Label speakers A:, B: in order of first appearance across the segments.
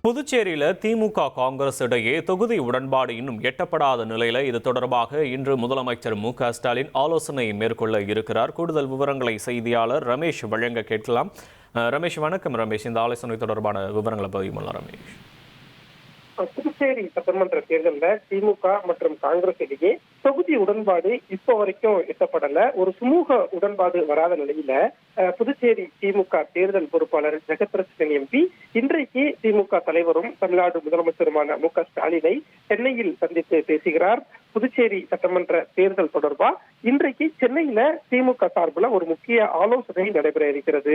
A: புதுச்சேரியில் திமுக காங்கிரஸ் இடையே தொகுதி உடன்பாடு இன்னும் எட்டப்படாத நிலையில் இது தொடர்பாக இன்று முதலமைச்சர் மு.க.ஸ்டாலின் ஆலோசனை மேற்கொள்ள இருக்கிறார். கூடுதல் விவரங்களை செய்தியாளர் ரமேஷ் வழங்க கேட்கலாம். ரமேஷ், வணக்கம் ரமேஷ். இந்த ஆலோசனை தொடர்பான விவரங்களை பதிவு பண்ணலாம் ரமேஷ்.
B: புதுச்சேரி சட்டமன்ற தேர்தலில் திமுக மற்றும் காங்கிரஸ் இடையே தொகுதி உடன்பாடு இப்ப வரைக்கும் எட்டப்படல. ஒரு சுமூக உடன்பாடு வராத நிலையில புதுச்சேரி திமுக தேர்தல் பொறுப்பாளர் ஜெகத்ரட்சகன் எம்பி இன்றைக்கு திமுக தலைவரும் தமிழ்நாடு முதலமைச்சருமான மு.க.ஸ்டாலினை சென்னையில் சந்தித்து பேசுகிறார். புதுச்சேரி சட்டமன்ற தேர்தல் தொடர்பா இன்றைக்கு சென்னையில திமுக சார்பில் ஒரு முக்கிய ஆலோசனை நடைபெற இருக்கிறது.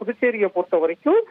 B: புதுச்சேரியை பொறுத்த வரைக்கும்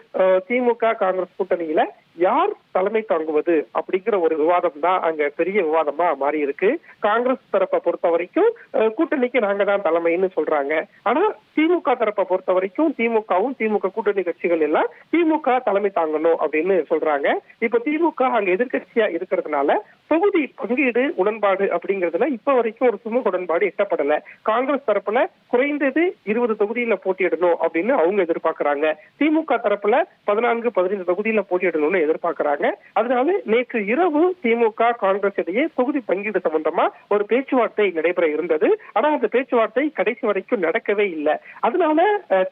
B: திமுக காங்கிரஸ் கூட்டணியில யார் தலைமை தாங்குவது அப்படிங்கிற ஒரு விவாதம் தான் அங்க பெரிய விவாதமா மாறி இருக்கு. காங்கிரஸ் தரப்பை பொறுத்த வரைக்கும் கூட்டணிக்கு நாங்க தான் தலைமைன்னு சொல்றாங்க. ஆனா திமுக தரப்பை பொறுத்த வரைக்கும் திமுகவும் திமுக கூட்டணி கட்சிகள் எல்லாம் திமுக தலைமை தாங்கணும் அப்படின்னு சொல்றாங்க. இப்ப திமுக அங்க எதிர்கட்சியா இருக்கிறதுனால தொகுதி பங்கீடு உடன்பாடு அப்படிங்கிறதுல இப்ப வரைக்கும் ஒரு சுமூக உடன்பாடு எட்டப்படல. காங்கிரஸ் தரப்புல குறைந்தது 20 தொகுதியில போட்டியிடணும் அப்படின்னு அவங்க எதிர்பார்க்கிறாங்க. திமுக தரப்புல 14-15 தொகுதியில போட்டியிடணும்னு எதிர்பார்க்கிறாங்க. அதனால நேற்று இரவு திமுக காங்கிரஸ் இடையே தொகுதி பங்கீடு சம்பந்தமா ஒரு பேச்சுவார்த்தை நடைபெற இருந்தது. ஆனா அந்த பேச்சுவார்த்தை கடைசி வரைக்கும் நடக்கவே இல்லை. அதனால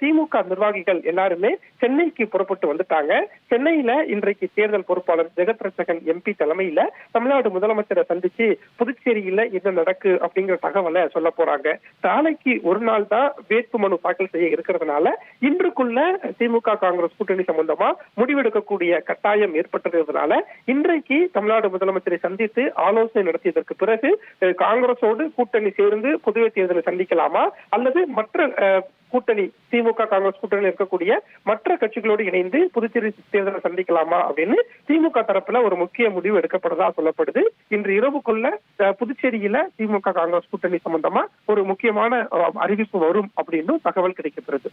B: திமுக நிர்வாகிகள் எல்லாருமே சென்னைக்கு புறப்பட்டு வந்துட்டாங்க. சென்னையில இன்றைக்கு தேர்தல் பொறுப்பாளர் ஜெகத்ரட்சகன் எம்பி தலைமையில தமிழ்நாடு முதலமைச்சரை சந்திச்சு புதுச்சேரியில என்ன நடக்கு அப்படிங்கிற தகவலை சொல்ல போறாங்க. நாளைக்கு ஒரு நாள் தான் வேட்புமனு தாக்கல் செய்ய இருக்கிறதுனால இன்றுக்குள்ள திமுக காங்கிரஸ் கூட்டணி சம்பந்தமா முடிவெடுக்கக்கூடிய கட்டாயம் ஏற்பட்டதுனால இன்றைக்கு தமிழ்நாடு முதலமைச்சரை சந்தித்து ஆலோசனை நடத்தியதற்கு பிறகு காங்கிரஸோடு கூட்டணி சேர்ந்து புதுவை தேர்தலை சந்திக்கலாமா அல்லது மற்ற கூட்டணி திமுக காங்கிரஸ் கூட்டணியில் இருக்கக்கூடிய மற்ற கட்சிகளோடு இணைந்து புதுச்சேரி தேர்தலை சந்திக்கலாமா அப்படின்னு திமுக தரப்புல ஒரு முக்கிய முடிவு எடுக்கப்படுறதா சொல்லப்படுது. இன்று இரவுக்குள்ள புதுச்சேரியில திமுக காங்கிரஸ் கூட்டணி சம்பந்தமா ஒரு முக்கியமான அறிவிப்பு வரும் அப்படின்னு தகவல் கிடைக்கப்படுது.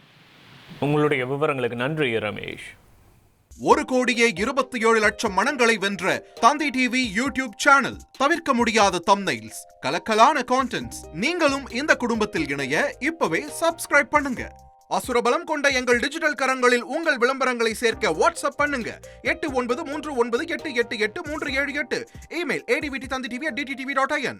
A: உங்களுடைய விவரங்களுக்கு நன்றி ரமேஷ்.
C: 1,27,00,000 மனங்களை வென்ற தந்தி டிவி யூடியூப் சேனல். தவிர்க்க முடியாத தம்ப்நெயில்ஸ், கலக்கலான கான்டென்ட்ஸ். நீங்களும் இந்த குடும்பத்தில் இணைய இப்பவே சப்ஸ்கிரைப் பண்ணுங்க. அசுரபலம் கொண்ட எங்கள் டிஜிட்டல் கரங்களில் உங்கள் விளம்பரங்களை சேர்க்க வாட்ஸ்அப் பண்ணுங்க. 893988883778. Email advtthanditv@dttv.in.